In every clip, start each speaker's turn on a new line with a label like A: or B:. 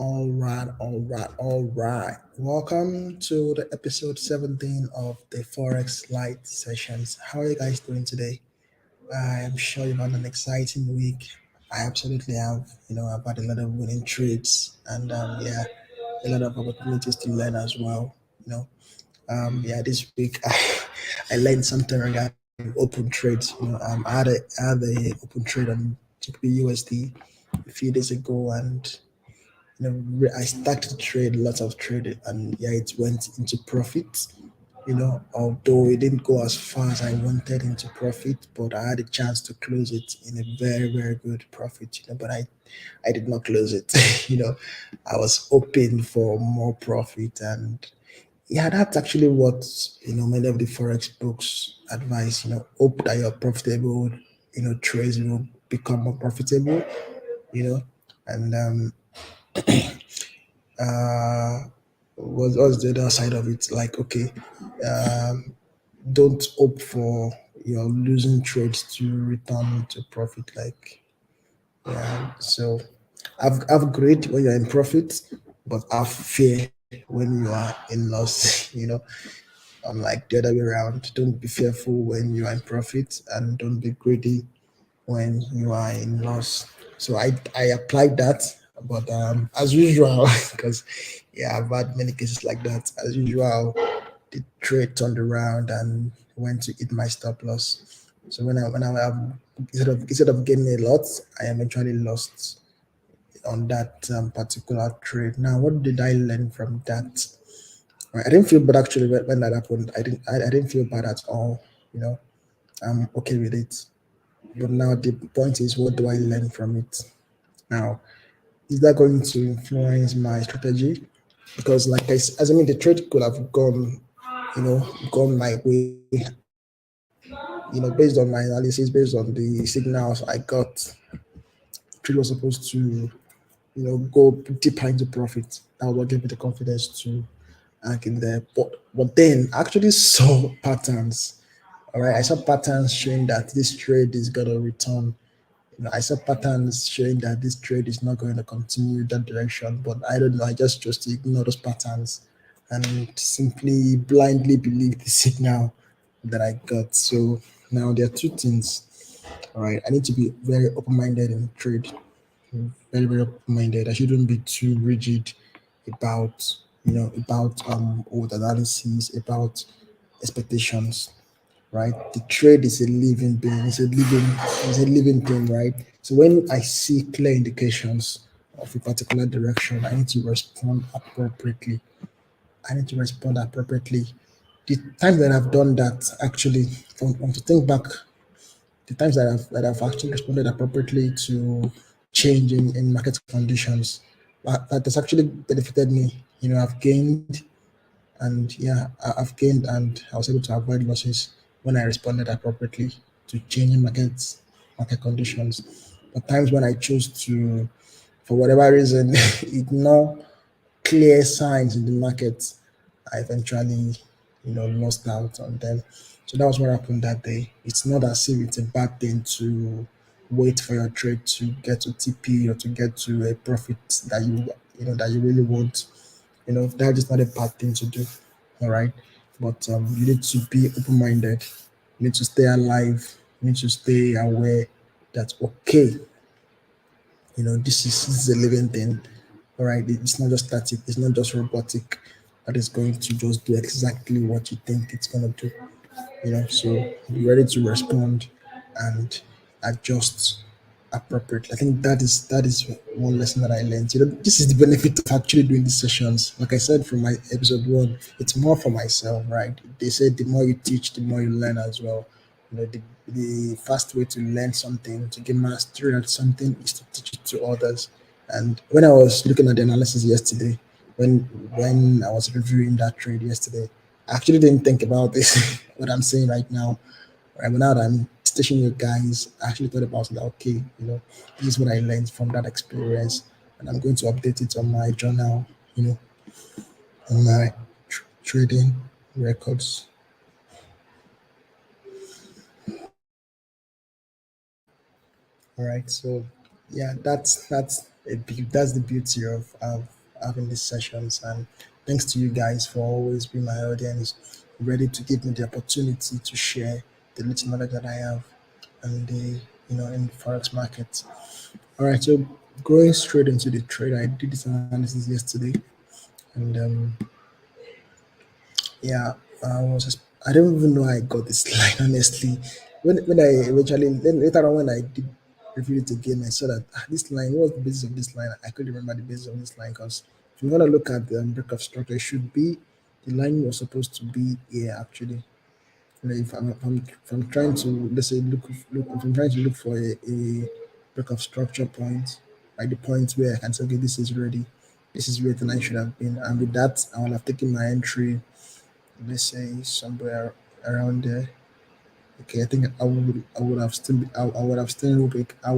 A: All right. Welcome to the episode 17 of the Forex Light sessions. How are you guys doing today? I am sure you've had an exciting week. I absolutely have. I've had a lot of winning trades and yeah, a lot of opportunities to learn as well. Yeah, this week I learned something regarding open trades. I had a open trade on GBP a few days ago, and I started to trade lots of trade, and yeah, it went into profit. Although it didn't go as far as I wanted into profit, but I had a chance to close it in a very, very good profit. But I did not close it. I was hoping for more profit, and yeah, that's actually what many of the forex books advise. Hope that you're profitable. Trades will become more profitable. You know, and what's the other side of it? Like, okay, um, don't hope for your losing trades to return to profit. Like, yeah, so have great when you're in profit, but have fear when you are in loss. Unlike the other way around. Don't be fearful when you are in profit, and don't be greedy when you are in loss. So I applied that, but as usual, because yeah, I've had many cases like that. As usual, the trade turned around and went to hit my stop loss. So when I instead of gaining a lot, I eventually lost on that particular trade. Now, what did I learn from that? Right, I didn't feel bad actually when that happened. I didn't feel bad at all. You know, I'm okay with it. But now the point is, what do I learn from it? Now, is that going to influence my strategy? Because, like as I mean, the trade could have gone my way. Based on my analysis, based on the signals I got, trade was supposed to, go deeper into profit. That will give me the confidence to hang in there. But then I actually saw patterns. All right, I saw patterns showing that this trade is gonna return. I saw patterns showing that this trade is not going to continue that direction, but I don't know. I just chose to ignore those patterns and simply blindly believe the signal that I got. So now there are two things. All right, I need to be very open-minded in trade, very, very open-minded. I shouldn't be too rigid about old analysis, about expectations, right? The trade is a living being, it's a living thing, right? So when I see clear indications of a particular direction, I need to respond appropriately. I need to respond appropriately. The times that I've done that, actually, from to think back, the times that I've actually responded appropriately to change in market conditions, that has actually benefited me. I've gained, and yeah, I've gained, and I was able to avoid losses when I responded appropriately to changing market conditions. But times when I chose to, for whatever reason, ignore clear signs in the market, I eventually, lost out on them. So that was what happened that day. It's not as if it's a bad thing to wait for your trade to get to TP or to get to a profit that you really want. That is not a bad thing to do. All right, but you need to be open-minded. You need to stay alive. You need to stay aware that, okay, this is a living thing. All right, it's not just static. It's not just robotic. That is going to just do exactly what you think it's going to do. So be ready to respond and adjust appropriately. I think that is one lesson that I learned. This is the benefit of actually doing these sessions. Like I said from my episode one, it's more for myself, right? They said the more you teach, the more you learn as well. The fast way to learn something, to get mastery at something, is to teach it to others. And when I was looking at the analysis yesterday, when when I was reviewing that trade yesterday, I actually didn't think about this what I'm saying right now. Right, but now that I'm teaching you guys, I actually thought about it. That, okay, this is what I learned from that experience, and I'm going to update it on my journal. On my trading records. All right, so Yeah, that's the beauty of having these sessions, and thanks to you guys for always being my audience, ready to give me the opportunity to share the little knowledge that I have and the in forex market. All right, so going straight into the trade, I did this analysis yesterday, and yeah, I don't even know how I got this line honestly. When I eventually then later on when I did review it again, I saw that this line, what was the basis of this line? I couldn't remember the basis of this line because if you want to look at the break of structure, it should be the line was supposed to be here actually. If I'm trying to let's say look if I'm trying to look for a break of structure point, like the point where I can say okay this is ready, this is where the line should have been, and with that I will have taken my entry, let's say somewhere around there. Okay, I think I would have still I would have still been I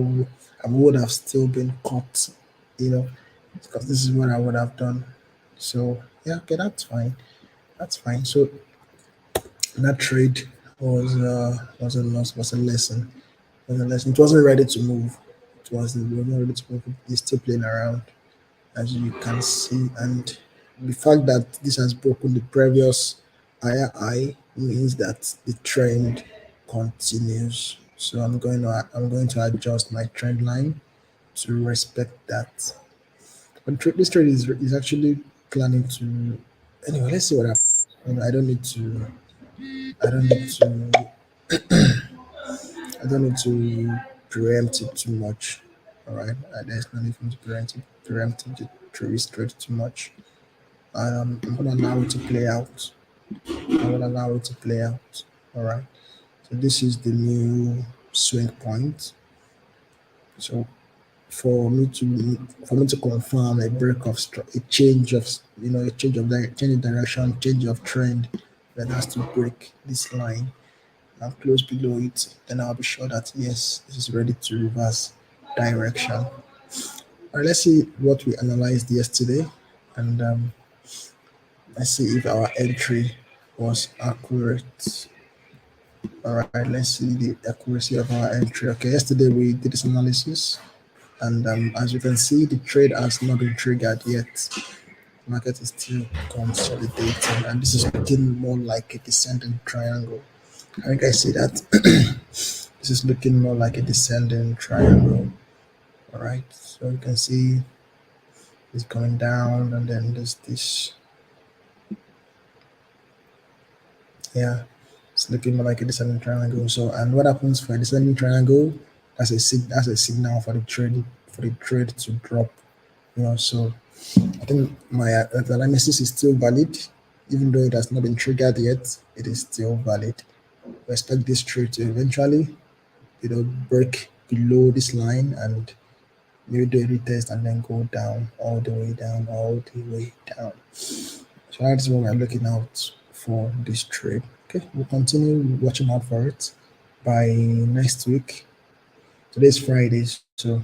A: would have still been caught, you know, because this is what I would have done. So yeah, okay, that's fine. That's fine. So that trade was a lesson. Was a lesson. It wasn't ready to move. It wasn't ready to move. It's still playing around, as you can see. And the fact that this has broken the previous higher high means that the trend continues. So I'm going to adjust my trend line to respect that. But this trade is actually planning to. Anyway, let's see what happens. I don't need to. I don't need to. I don't need to preempt it too much. All right, there's no need for me to preempt the trade trade too much. I'm gonna allow it to play out. I will allow it to play out. All right. So this is the new swing point. So for me to confirm a break of a change of a change of direction, change of trend, that has to break this line and close below it. Then I'll be sure that yes, this is ready to reverse direction. All right. Let's see what we analyzed yesterday, and let's see if our entry was accurate. All right, let's see the accuracy of our entry. Okay, yesterday we did this analysis, and as you can see, the trade has not been triggered yet. Market is still consolidating, and this is looking more like a descending triangle. I think I see that this is looking more like a descending triangle. All right, so you can see it's going down, and then there's this. Yeah, it's looking more like a descending triangle. So, and what happens for a descending triangle? That's a signal for the trade to drop. So I think my analysis is still valid, even though it has not been triggered yet. It is still valid. We expect this trade to eventually, break below this line and maybe do a retest and then go down all the way down, all the way down. So that's what we're looking out for this trade. Okay, we'll continue watching out for it. By next week, today's Friday, so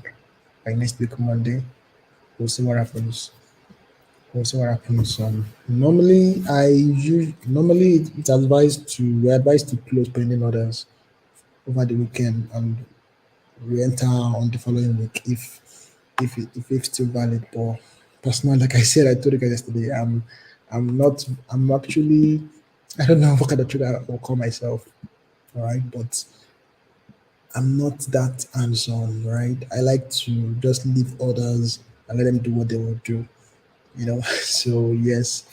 A: by next week Monday, we'll see what happens. We'll see what happens. Normally it's advised to we're advised to close pending orders over the weekend and re-enter on the following week if it's still valid. But personally, like I said, I told you guys yesterday, I'm not. I'm actually. I don't know what kind of trader I will call myself. All right, but I'm not that hands-on. Right, I like to just leave others and let them do what they will do. So yes,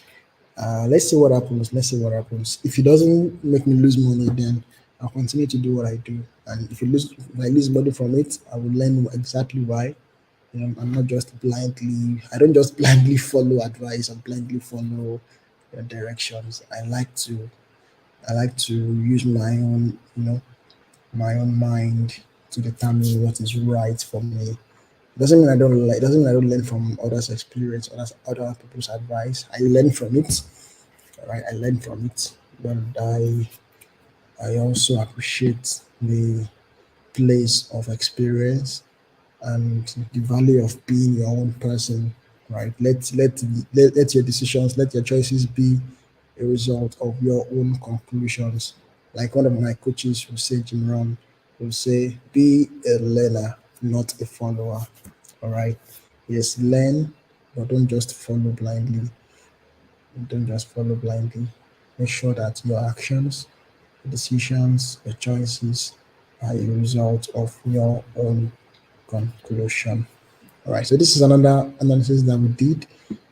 A: let's see what happens. Let's see what happens. If it doesn't make me lose money, then I'll continue to do what I do. And if I lose money from it, I will learn exactly why. I'm not just blindly. I don't just blindly follow advice or blindly follow directions. I like to use my own mind to determine what is right for me. Doesn't mean I don't like. Doesn't mean I don't learn from others' experience, other people's advice. I learn from it. All right, I learn from it, but I also appreciate the place of experience and the value of being your own person. Right, let your decisions, let your choices be a result of your own conclusions. Like one of my coaches will say, Jim Rohn, will say, be a learner. not a follower. All right. Yes, learn, but don't just follow blindly. Don't just follow blindly. Make sure that your actions, decisions, your choices are a result of your own conclusion. All right, so this is another analysis that we did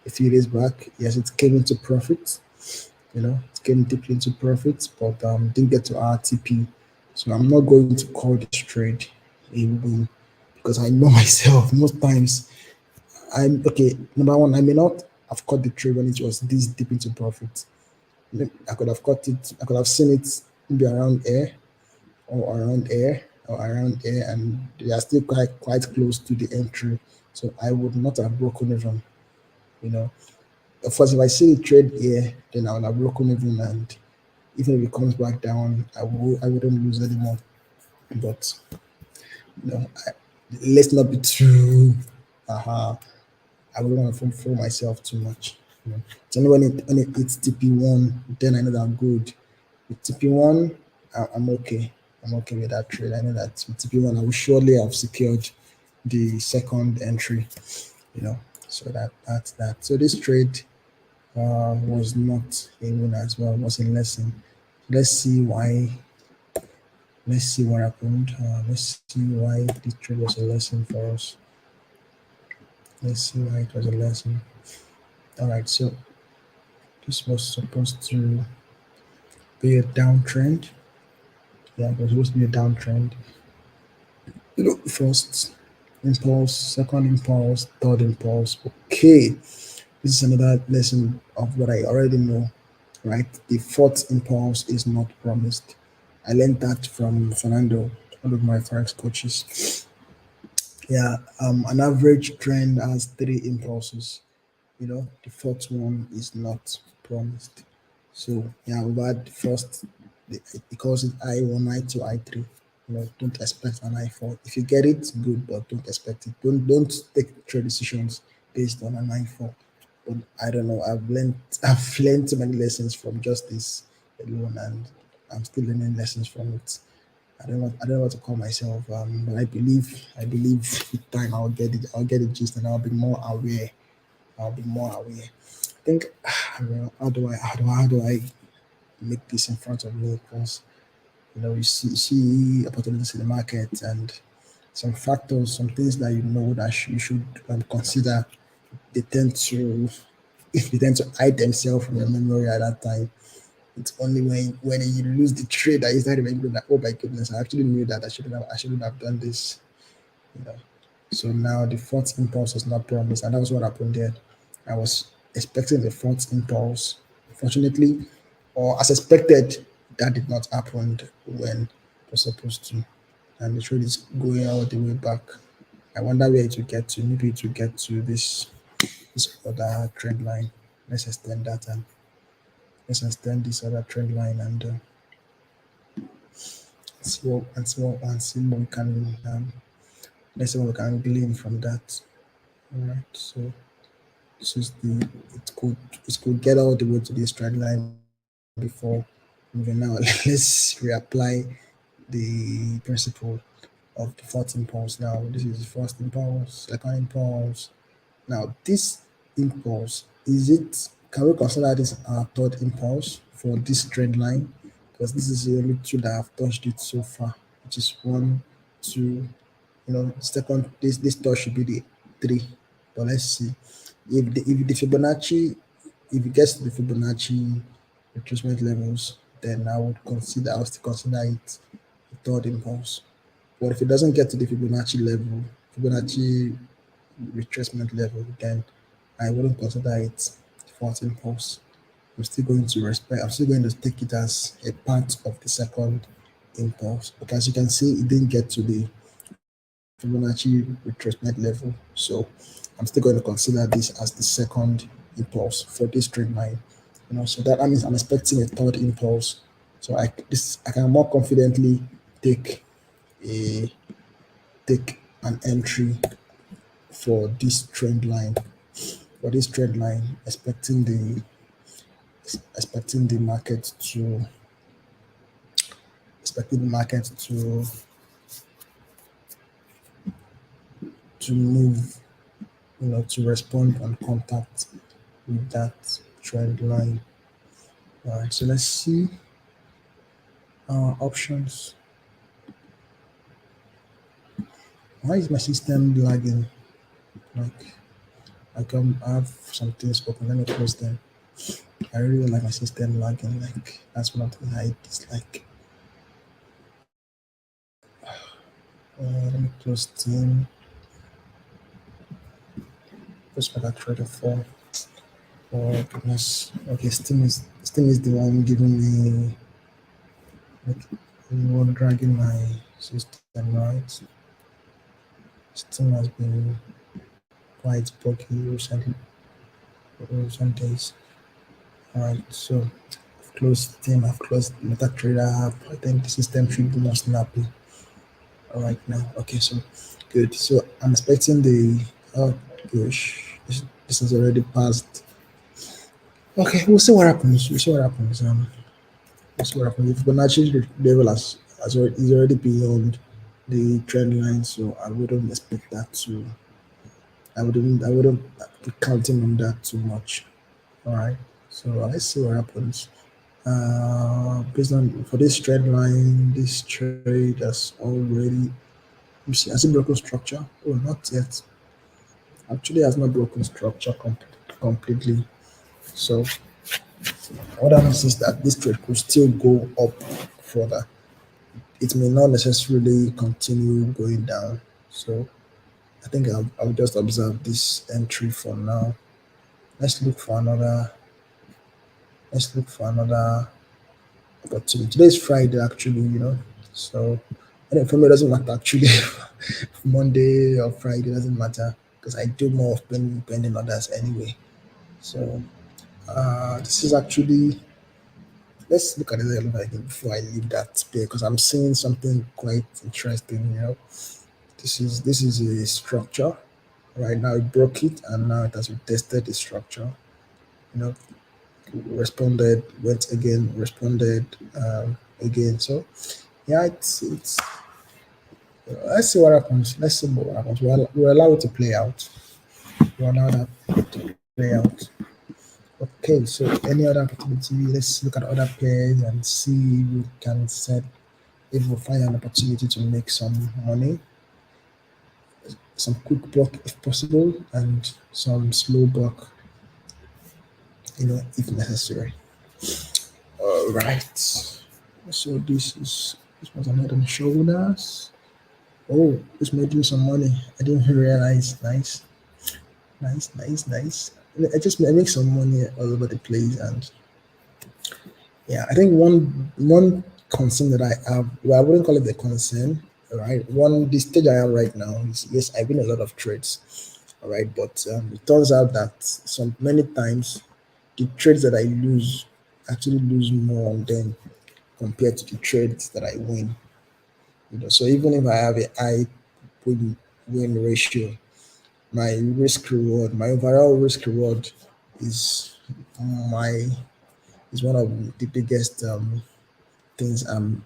A: a few days back. Yes, it came into profit. It came deeply into profit, but didn't get to RTP. So I'm not going to call this trade a win because I know myself. Most times, I'm okay. Number one, I may not have caught the trade when it was this deep into profit. I could have caught it. I could have seen it maybe around air or around air or around air, and they are still quite close to the entry. So I would not have broken even. You know, of course, if I see the trade here, then I would have broken even, and even if it comes back down, I wouldn't lose anymore. But I, let's not be too. I wouldn't want to fool myself too much. So when it hits TP1, then I know that I'm good. With TP1, I'm okay. I'm okay with that trade. I know that with TP1, I will surely have secured the second entry. You know, so that's that. So this trade was not a win as well. It was a lesson. Let's see why. Let's see what happened. Let's see why this trade was a lesson for us. Let's see why it was a lesson. All right, so this was supposed to be a downtrend. Yeah, it was supposed to be a downtrend. First impulse, second impulse, third impulse. Okay, this is another lesson of what I already know, right? The fourth impulse is not promised. I learned that from Fernando, one of my forex coaches. Yeah, an average trend has three impulses. The fourth one is not promised. So yeah, we've had the first, he calls it I1, I2, I3. Don't expect an I4. If you get it, good, but don't expect it. Don't take trade decisions based on an I4. But I don't know. I've learned so many lessons from just this alone, and I'm still learning lessons from it. I don't know what to call myself, but I believe with time I'll get the gist, and I'll be more aware. I'll be more aware. I think how do I make this in front of me? Because you see opportunities in the market, and some factors, some things that that you should consider. They tend to they tend to hide themselves from your memory at that time. It's only when you lose the trade that you start remembering that, oh my goodness, I actually knew that I shouldn't have done this. You know. So now the fourth impulse was not promised, and that was what happened there. I was expecting the fourth impulse. Fortunately, or as expected, that did not happen when it was supposed to. And the trade is going all the way back. I wonder where it will get to. Maybe it will get to this other trend line. Let's extend that, and let's extend this other trend line, and see what we can let's see what we can glean from that. All right. So this is the it could get all the way to this trend line before moving now. Let's reapply the principle of the fourth impulse. Now this is the first impulse, second impulse. Now this impulse, is it can we consider this our third impulse for this trend line? Because this is the only two that have touched it so far, which is one, two. Second, this touch should be the three. But let's see if the Fibonacci, if it gets to the Fibonacci retracement levels, then I would still consider it the third impulse. But if it doesn't get to the Fibonacci retracement level, then I wouldn't consider it the fourth impulse. I'm still going to take it as a part of the second impulse. But as you can see, it didn't get to the Fibonacci retracement level. So I'm still going to consider this as the second impulse for this trend line. So that means I'm expecting a third impulse. So I can more confidently take a take an entry for this trend line. For this trend line, expecting the market to expecting the market to move, to respond on contact with that trend line. All right, so let's see our options. Why is my system lagging? Like, I have some things open. Let me close them. I really don't like my system lagging. Like, that's one of the things I dislike. Let me close Steam. Close my trader for. Oh goodness. Okay, Steam is the one giving me, like, the one dragging my system, right? Steam has been quite buggy recent days. Alright, so I've closed Steam, I've closed MetaTrader app. I think the system should be more snappy right now. Okay, so good. So I'm expecting oh gosh, this has already passed. Okay, we'll see what happens. We'll see what happens. We'll see what happens. If Fibonacci level is already beyond the trend line, so I wouldn't expect that to. I wouldn't be counting on that too much. All right. So let's see what happens. Based on for this trend line, this trade has already. You see, has it broken structure? Oh, not yet. Actually, has not broken structure completely. So what that means is that this trade could still go up further. It may not necessarily continue going down. So I think I'll just observe this entry for now. Let's look for another. Let's look for another opportunity. Today is Friday, actually. So I think for me it doesn't matter actually. Monday or Friday doesn't matter because I do more of pending orders anyway. So this is actually, let's look at it a little bit again before I leave that space because I'm seeing something quite interesting. This is a structure. Right now it broke it and now it has retested the structure. You know, responded, went again, responded again. So yeah, it's let's see what happens. Let's see what happens. We'll allow it to play out. We'll allow that to play out. Okay, so any other opportunity? Let's look at other players and see if we can set if we find an opportunity to make some money, some quick block if possible, and some slow block, if necessary. All right. So this was an head and shoulders. Oh, it's making some money. I didn't realize. Nice, nice, nice, nice. I make some money all over the place, and yeah, I think one concern that I have. Well, I wouldn't call it a concern. All right, the stage I am right now is, yes, I win a lot of trades. All right, but it turns out that many times the trades that I lose actually lose more on them compared to the trades that I win. So even if I have a high win ratio, my overall risk reward is my is one of the biggest things I'm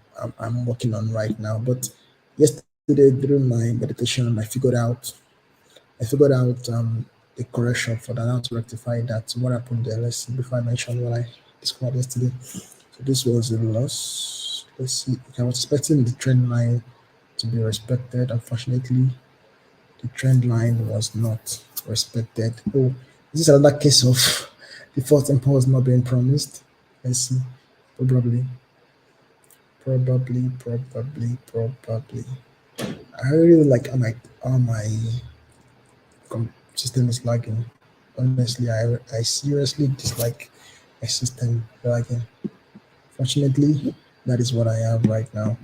A: working on right now. But yesterday during my meditation, I figured out the correction for that, how to rectify that. What happened there? Let's see before I mention what I discovered yesterday. So this was a loss. Let's see. I was expecting the trend line to be respected. Unfortunately, the trend line was not respected. Oh, this is another case of the fourth impulse not being promised. Let's see. Probably, probably. I really like my system is lagging. Honestly, I seriously dislike my system lagging. Fortunately, that is what I have right now.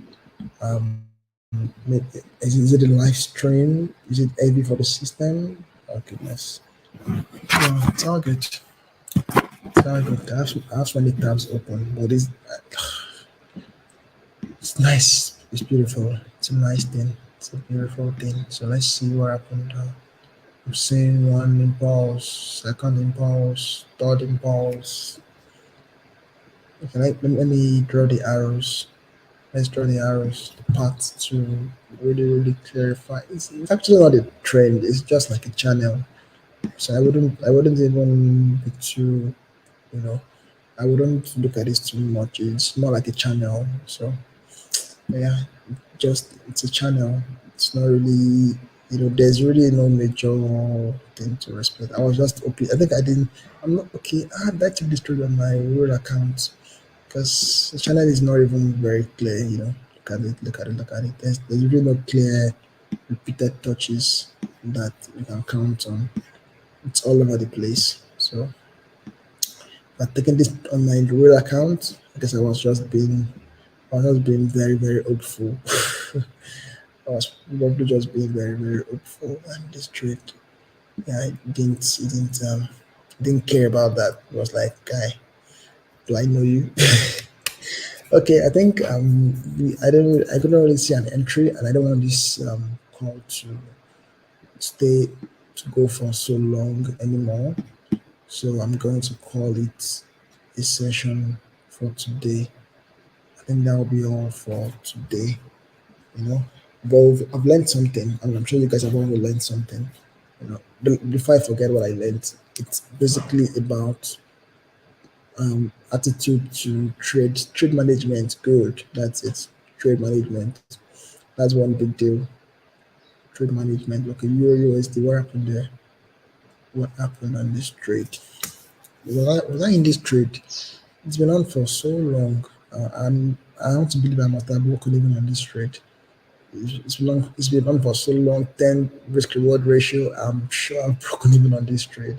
A: Is it a live stream? Is it heavy for the system? Oh goodness. Yeah, it's all good. It's all good. I have so many tabs open, but it's nice. It's beautiful. It's a nice thing. It's a beautiful thing. So let's see what happened. I'm seeing one impulse, second impulse, third impulse. Okay, let me draw the arrows. Let's draw the arrows, the path to really clarify. It's actually not a trend. It's just like a channel. So I wouldn't even be too, you know, I wouldn't look at this too much. It's more like a channel. So yeah, just it's a channel. It's not really, there's really no major thing to respect. I was just okay. I think I didn't. I'm not okay. I had that this trade on my real account because the channel is not even very clear. Look at it, look at it, look at it. There's really no clear repeated touches that you can count on. It's all over the place. So by taking this on my real account, I guess I was just being very, very hopeful. I was probably just being very, very hopeful, and this trade, yeah, I didn't care about that. It was like, guy, do I know you? Okay, I think I couldn't really see an entry, and I don't want this call to stay to go for so long anymore. So I'm going to call it a session for today. I think that will be all for today. You know, but I've learned something, and I'm sure you guys have also learned something. Before I forget what I learned, it's basically about attitude to trade management. Good, that's it. Trade management. That's one big deal. Trade management. Okay, Euro USD. What happened there? What happened on this trade? Was I in this trade? It's been on for so long, and I want to believe I must have broken even on this trade. It's been on for so long. 10 risk reward ratio. I'm sure I've broken even on this trade.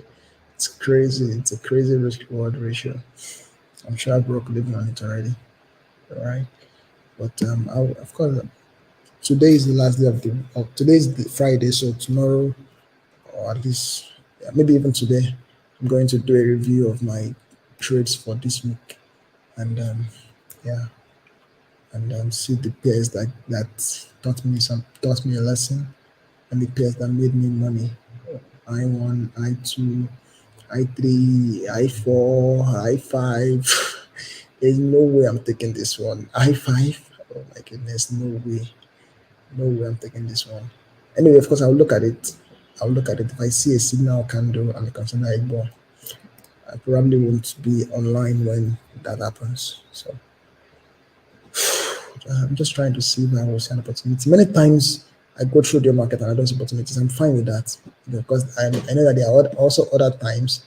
A: It's crazy. It's a crazy risk reward ratio. I'm sure I've broken even on it already. All right, but of course, today is the last day today is the Friday, so tomorrow, or at least, yeah, maybe even today, I'm going to do a review of my trades for this week, and yeah, and see the pairs that taught me a lesson, and the pairs that made me money. I1, I2, I3, I4, I5. There's no way I'm taking this one. I5. Oh my goodness, no way. No way I'm taking this one. Anyway, of course, I'll look at it. I'll look at it. If I see a signal candle and I consider it more, I probably won't be online when that happens. So I'm just trying to see if I will see an opportunity. Many times I go through the market and I don't see opportunities. I'm fine with that because I know that there are also other times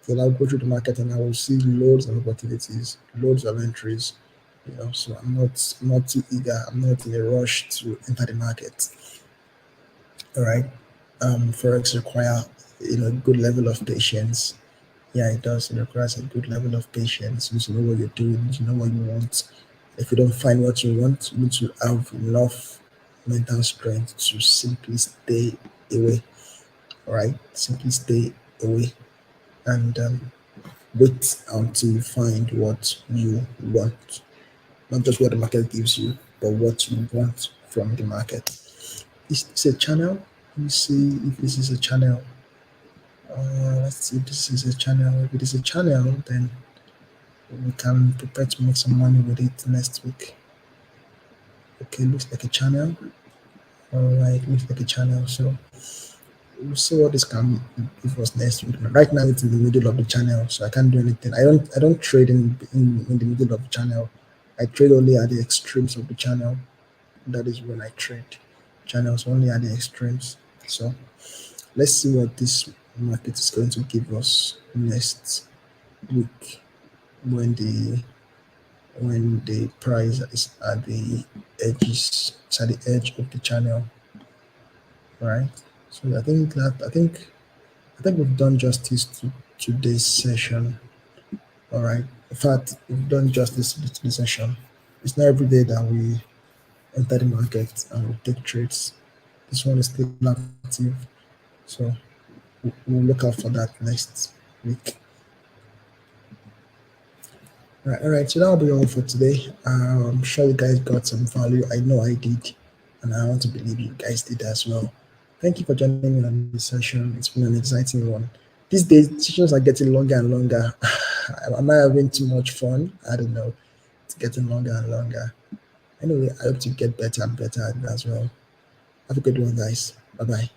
A: that I'll go through the market and I will see loads of opportunities, loads of entries. So I'm not too eager. I'm not in a rush to enter the market. All right. Forex require a good level of patience. Yeah, it does. It requires a good level of patience. You need to know what you're doing. You need to know what you want. If you don't find what you want, you need to have enough mental strength to simply stay away. All right, simply stay away and wait until you find what you want. Not just what the market gives you, but what you want from the market. Is this a channel? Let me see if this is a channel. Let's see if this is a channel. If it is a channel, then we can prepare to make some money with it next week. Okay, looks like a channel. All right, looks like a channel. So we'll see what this can give us next week. Right now, it's in the middle of the channel, so I can't do anything. I don't trade in the middle of the channel. I trade only at the extremes of the channel. That is when I trade. Channels only at the extremes. So let's see what this market is going to give us next week when the price is at the edges, it's at the edge of the channel, right? So I think we've done justice to today's session. All right. In fact, we've done justice to the session. It's not every day that we enter the market and we take trades. This one is still active, so we'll look out for that next week. Right, all right. So that'll be all for today. I'm sure you guys got some value. I know I did, and I want to believe you guys did as well. Thank you for joining me on this session. It's been an exciting one. These days, sessions are getting longer and longer. Am I having too much fun? I don't know. It's getting longer and longer. Anyway, I hope to get better and better as well. Have a good one, guys. Bye bye.